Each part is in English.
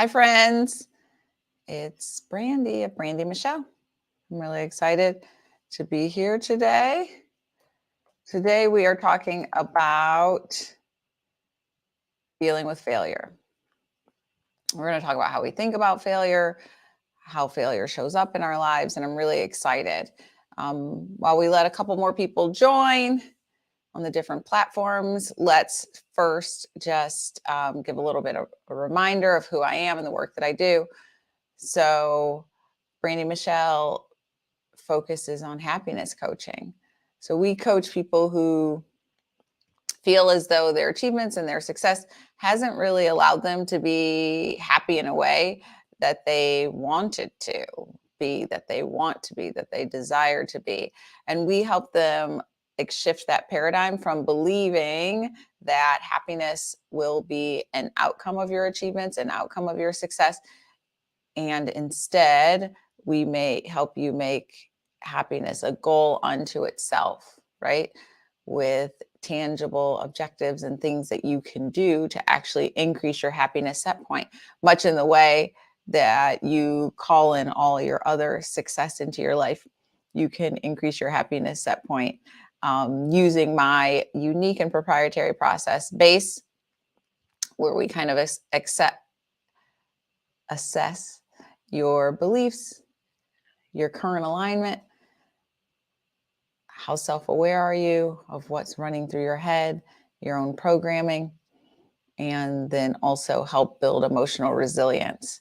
Hi, friends. It's Brandi of Brandi Michelle. I'm really excited to be here today. Today, we are talking about dealing with failure. We're going to talk about how we think about failure, how failure shows up in our lives, and I'm really excited. While we let a couple more people join on the different platforms, let's first just give a little bit of a reminder of who I am and the work that I do. So, Brandi Michelle focuses on happiness coaching. So we coach people who feel as though their achievements and their success hasn't really allowed them to be happy in a way that they wanted to be, that they want to be, that they desire to be. And we help them shift that paradigm from believing that happiness will be an outcome of your achievements, an outcome of your success. And instead, we may help you make happiness a goal unto itself, right? With tangible objectives and things that you can do to actually increase your happiness set point, much in the way that you call in all your other success into your life. You can increase your happiness set point using my unique and proprietary process base, where we kind of assess your beliefs, your current alignment, how self-aware are you of what's running through your head, your own programming, and then also help build emotional resilience.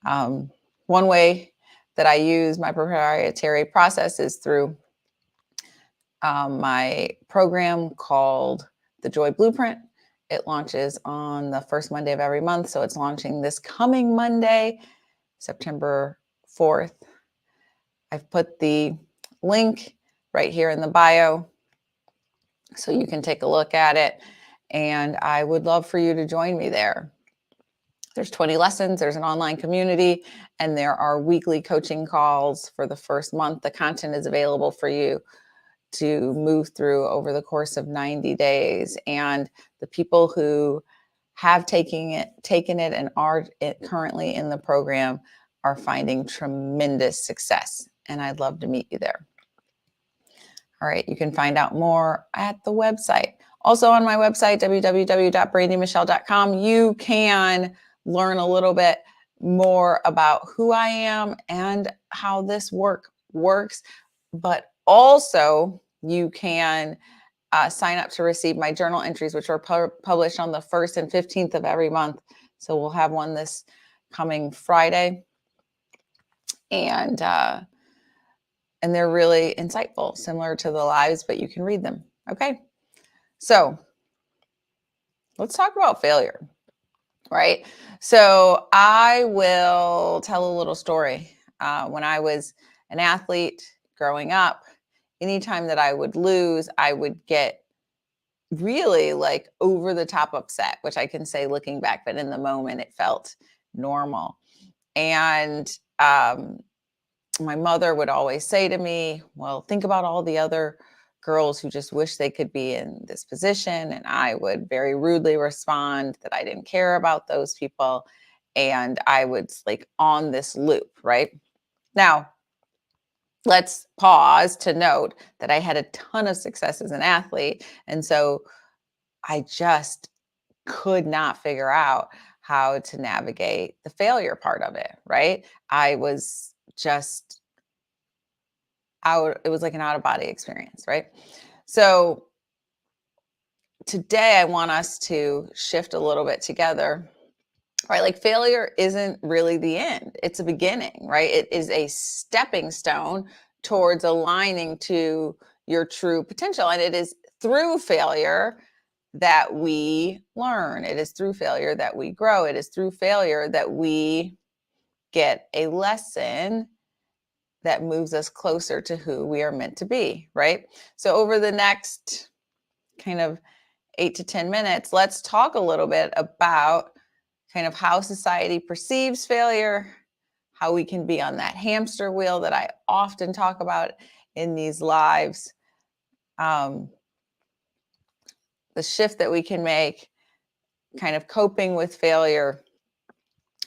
One way that I use my proprietary process is through my program called The Joy Blueprint. It launches on the first Monday of every month. So it's launching this coming Monday, September 4th. I've put the link right here in the bio so you can take a look at it. And I would love for you to join me there. There's 20 lessons, there's an online community, and there are weekly coaching calls for the first month. The content is available for you to move through over the course of 90 days. And the people who have taken it and are currently in the program are finding tremendous success. And I'd love to meet you there. All right, you can find out more at the website. Also on my website, www.brandymichelle.com, you can learn a little bit more about who I am and how this work works. But also, you can sign up to receive my journal entries, which are published on the 1st and 15th of every month. So we'll have one this coming Friday. And they're really insightful, similar to the lives, but you can read them. Okay. So let's talk about failure, right? So I will tell a little story. When I was an athlete growing up, anytime that I would lose, I would get really like over the top upset, which I can say looking back, but in the moment it felt normal. And my mother would always say to me, well, think about all the other girls who just wish they could be in this position. And I would very rudely respond that I didn't care about those people. And I would like on this loop, right? Now, let's pause to note that I had a ton of success as an athlete. And so I just could not figure out how to navigate the failure part of it, right? I was just out. It was like an out of body experience, right? So today I want us to shift a little bit together, right? Like failure isn't really the end. It's a beginning, right? It is a stepping stone towards aligning to your true potential. And it is through failure that we learn. It is through failure that we grow. It is through failure that we get a lesson that moves us closer to who we are meant to be, right? So over the next kind of 8 to 10 minutes, let's talk a little bit about kind of how society perceives failure, how we can be on that hamster wheel that I often talk about in these lives, the shift that we can make, kind of coping with failure,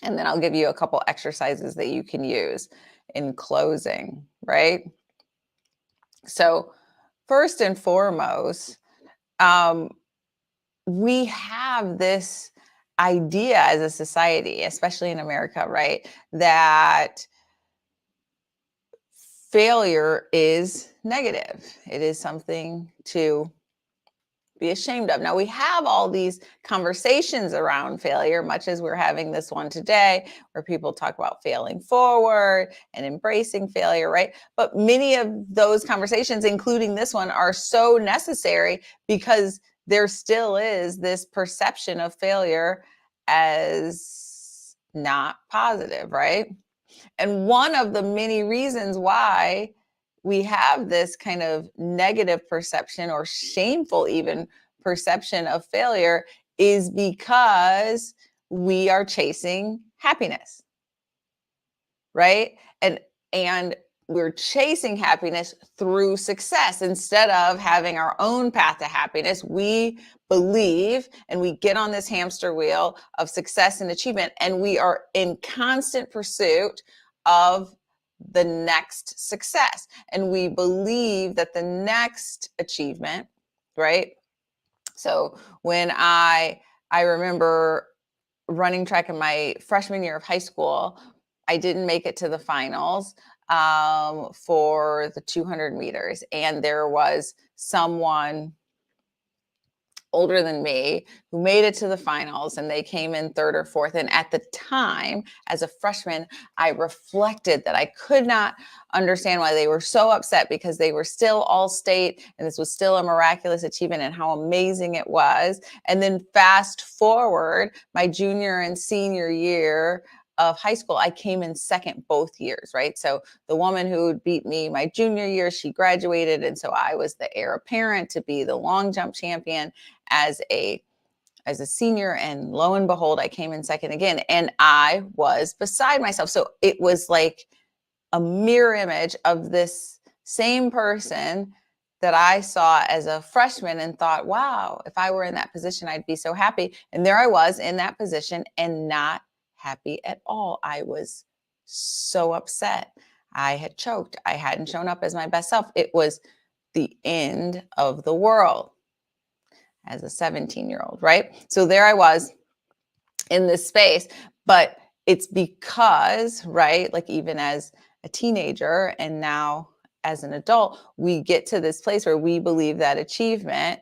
And then I'll give you a couple exercises that you can use in closing, right? So first and foremost, we have this idea as a society, especially in America, right, that failure is negative. It is something to be ashamed of. Now, we have all these conversations around failure, much as we're having this one today, where people talk about failing forward and embracing failure, right? But many of those conversations, including this one, are so necessary because there still is this perception of failure as not positive, right? And one of the many reasons why we have this kind of negative perception or shameful even perception of failure is because we are chasing happiness, right? And we're chasing happiness through success instead of having our own path to happiness. We believe and we get on this hamster wheel of success and achievement, and we are in constant pursuit of the next success. And we believe that the next achievement, right? So when I remember running track in my freshman year of high school, I didn't make it to the finals for the 200 meters. And there was someone older than me who made it to the finals, and they came in third or fourth. And at the time, as a freshman, I reflected that I could not understand why they were so upset, because they were still all state and this was still a miraculous achievement and how amazing it was. And then fast forward my junior and senior year of high school, I came in second both years, right? So the woman who beat me my junior year, she graduated. And so I was the heir apparent to be the long jump champion as a senior, and lo and behold, I came in second again, and I was beside myself. So it was like a mirror image of this same person that I saw as a freshman and thought, wow, if I were in that position, I'd be so happy. And there I was in that position and not happy at all. I was so upset. I had choked. I hadn't shown up as my best self. It was the end of the world as a 17-year-old, right? So there I was in this space, but it's because, right, like even as a teenager and now as an adult, we get to this place where we believe that achievement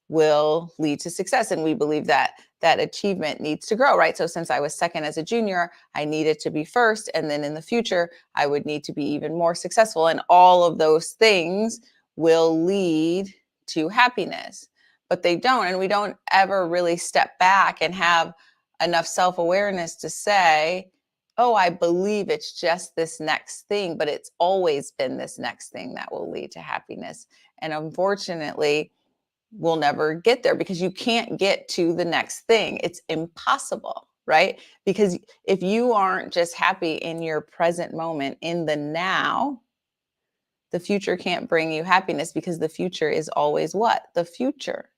will lead to success, and we believe that that achievement needs to grow, right? So since I was second as a junior, I needed to be first, and then in the future, I would need to be even more successful, and all of those things will lead to happiness, but they don't. And we don't ever really step back and have enough self-awareness to say, oh, I believe it's just this next thing, but it's always been this next thing that will lead to happiness. And unfortunately, we'll never get there because you can't get to the next thing. It's impossible, right? Because if you aren't just happy in your present moment, in the now, the future can't bring you happiness, because the future is always what? The future.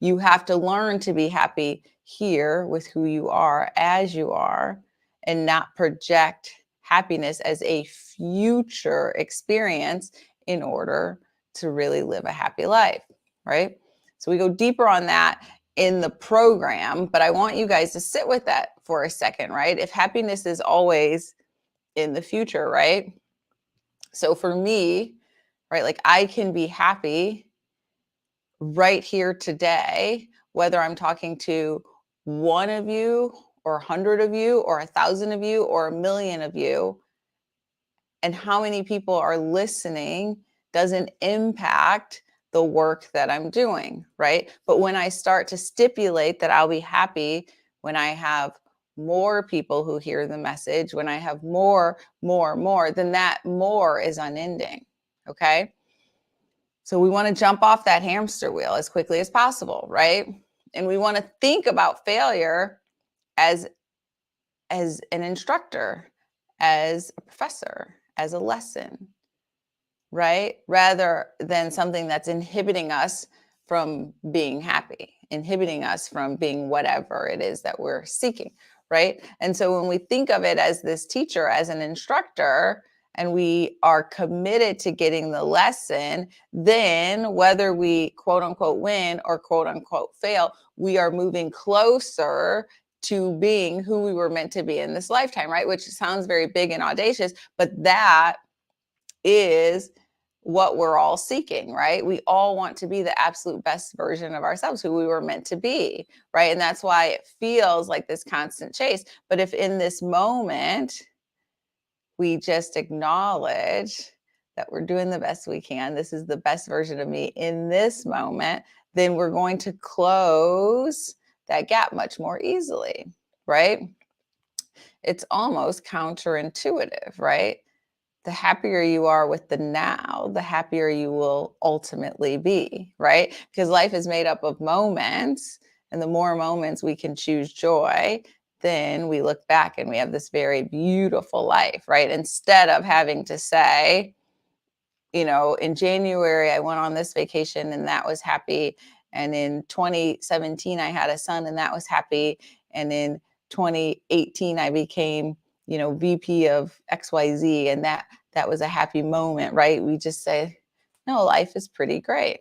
You have to learn to be happy here with who you are as you are, and not project happiness as a future experience in order to really live a happy life, right? So we go deeper on that in the program, but I want you guys to sit with that for a second, right? If happiness is always in the future, right? So for me, right, like I can be happy right here today, whether I'm talking to one of you or 100 of you or 1,000 of you or 1,000,000 of you. And how many people are listening doesn't impact the work that I'm doing, right? But when I start to stipulate that I'll be happy when I have more people who hear the message, when I have more, then that more is unending, okay? So we want to jump off that hamster wheel as quickly as possible, right? And we want to think about failure as an instructor, as a professor, as a lesson, right? Rather than something that's inhibiting us from being happy, inhibiting us from being whatever it is that we're seeking, right? And so when we think of it as this teacher, as an instructor, and we are committed to getting the lesson, then whether we quote unquote win or quote unquote fail, we are moving closer to being who we were meant to be in this lifetime, right? Which sounds very big and audacious, but that is what we're all seeking, right? We all want to be the absolute best version of ourselves, who we were meant to be, right? And that's why it feels like this constant chase. But if in this moment, we just acknowledge that we're doing the best we can, this is the best version of me in this moment, then we're going to close that gap much more easily, right? It's almost counterintuitive, right? The happier you are with the now, the happier you will ultimately be, right? Because life is made up of moments, and the more moments we can choose joy, then we look back and we have this very beautiful life, right? Instead of having to say, in January, I went on this vacation and that was happy. And in 2017, I had a son and that was happy. And in 2018, I became, VP of XYZ, and that was a happy moment, right? We just say, no, life is pretty great,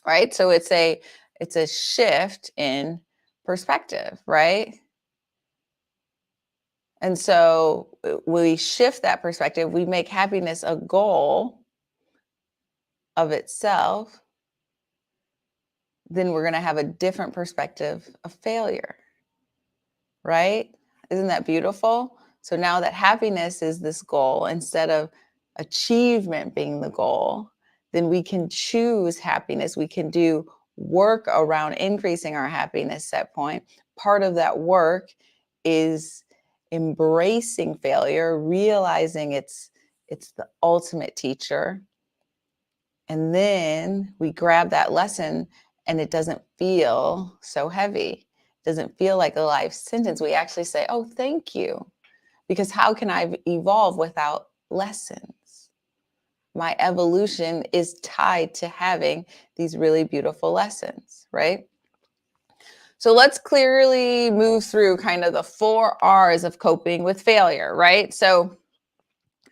right? So it's a shift in perspective, right? And so we shift that perspective, we make happiness a goal of itself, then we're going to have a different perspective of failure, right? Isn't that beautiful? So now that happiness is this goal, instead of achievement being the goal, then we can choose happiness. We can do work around increasing our happiness set point. Part of that work is embracing failure, realizing it's the ultimate teacher. And then we grab that lesson and it doesn't feel so heavy. It doesn't feel like a life sentence. We actually say, oh, thank you. Because how can I evolve without lessons? My evolution is tied to having these really beautiful lessons, right? So let's clearly move through kind of the 4 R's of coping with failure, right? So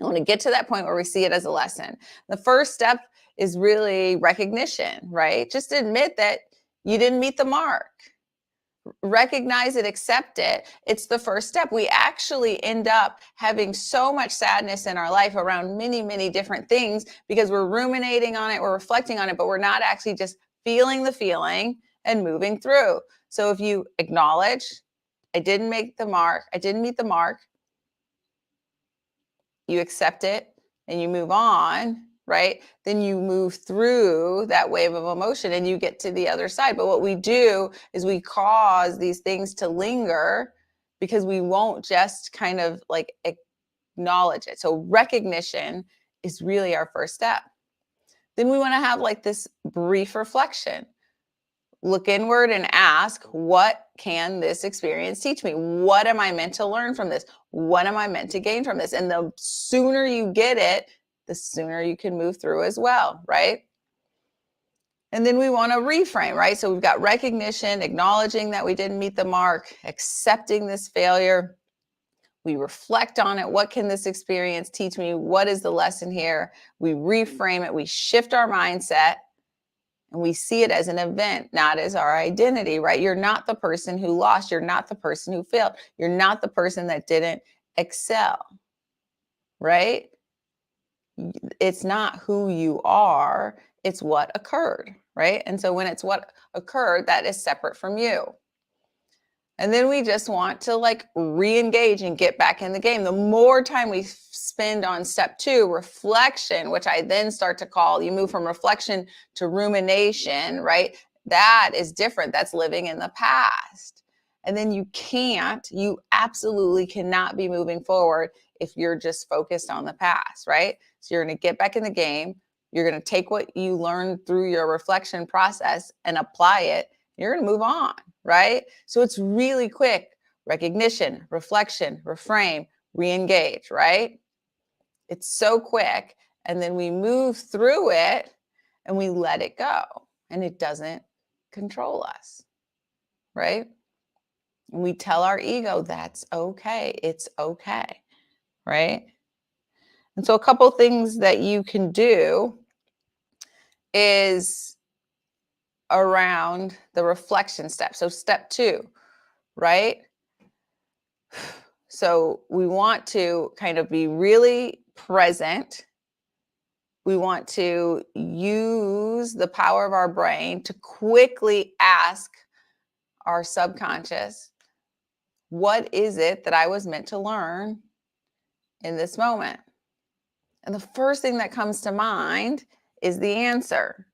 I want to get to that point where we see it as a lesson. The first step is really recognition, right? Just admit that you didn't meet the mark. Recognize it, accept it. It's the first step. We actually end up having so much sadness in our life around many, many different things because we're ruminating on it, we're reflecting on it, but we're not actually just feeling the feeling and moving through. So if you acknowledge, I didn't meet the mark, you accept it and you move on, right? Then you move through that wave of emotion and you get to the other side. But what we do is we cause these things to linger because we won't just kind of like acknowledge it. So recognition is really our first step. Then we want to have like this brief reflection. Look inward and ask, what can this experience teach me? What am I meant to learn from this? What am I meant to gain from this? And the sooner you get it, the sooner you can move through as well, right? And then we want to reframe, right? So we've got recognition, acknowledging that we didn't meet the mark, accepting this failure. We reflect on it. What can this experience teach me? What is the lesson here? We reframe it. We shift our mindset. And we see it as an event, not as our identity, right? You're not the person who lost. You're not the person who failed. You're not the person that didn't excel, right? It's not who you are. It's what occurred, right? And so when it's what occurred, that is separate from you. And then we just want to like re-engage and get back in the game. The more time we spend on step 2, reflection, which I then start to call, you move from reflection to rumination, right? That is different. That's living in the past. And then you absolutely cannot be moving forward if you're just focused on the past, right? So you're going to get back in the game. You're going to take what you learned through your reflection process and apply it. You're going to move on, right? So it's really quick. Recognition, reflection, reframe, re-engage, right? It's so quick. And then we move through it and we let it go. And it doesn't control us, right? And we tell our ego that's okay. It's okay, right? And so a couple things that you can do is around the reflection step. So step 2, right? So we want to kind of be really present. We want to use the power of our brain to quickly ask our subconscious, what is it that I was meant to learn in this moment? And the first thing that comes to mind is the answer.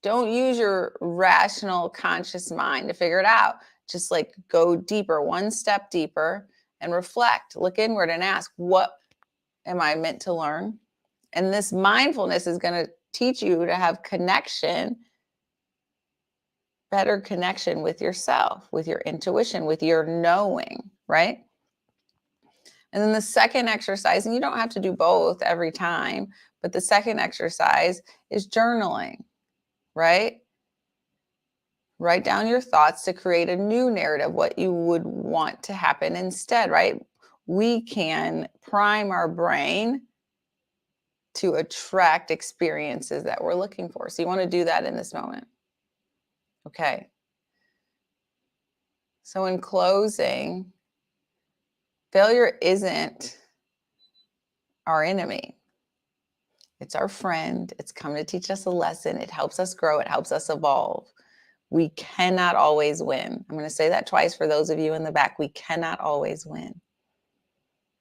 Don't use your rational, conscious mind to figure it out. Just like go deeper, one step deeper, and reflect. Look inward and ask, what am I meant to learn? And this mindfulness is going to teach you to have connection, better connection with yourself, with your intuition, with your knowing, right? And then the second exercise, and you don't have to do both every time, but the second exercise is journaling, right? Write down your thoughts to create a new narrative, what you would want to happen instead, right? We can prime our brain to attract experiences that we're looking for. So you want to do that in this moment. Okay. So in closing, failure isn't our enemy. It's our friend. It's come to teach us a lesson. It helps us grow. It helps us evolve. We cannot always win. I'm going to say that twice for those of you in the back. We cannot always win.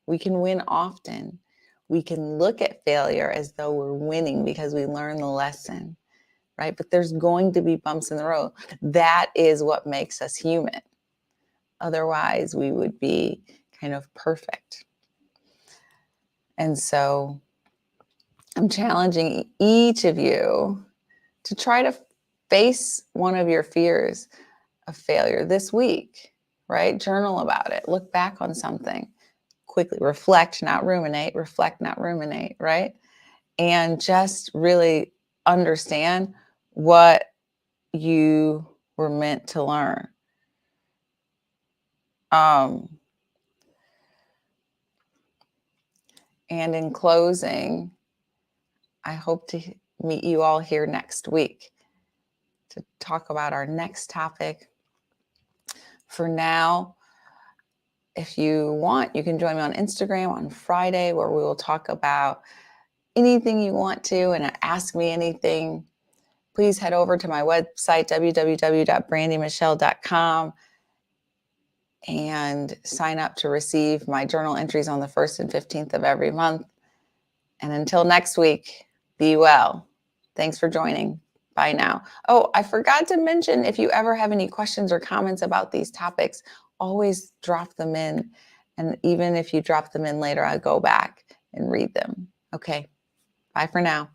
We can win often. We can look at failure as though we're winning because we learn the lesson, right? But there's going to be bumps in the road. That is what makes us human. Otherwise, we would be kind of perfect. And so I'm challenging each of you to try to face one of your fears of failure this week, right? Journal about it. Look back on something. Quickly reflect, not ruminate, right? And just really understand what you were meant to learn. And in closing, I hope to meet you all here next week to talk about our next topic. For now, if you want, you can join me on Instagram on Friday, where we will talk about anything you want to and ask me anything. Please head over to my website, www.brandymichelle.com, and sign up to receive my journal entries on the 1st and 15th of every month. And until next week, be well. Thanks for joining. Bye now. Oh, I forgot to mention, if you ever have any questions or comments about these topics, always drop them in. And even if you drop them in later, I'll go back and read them. Okay. Bye for now.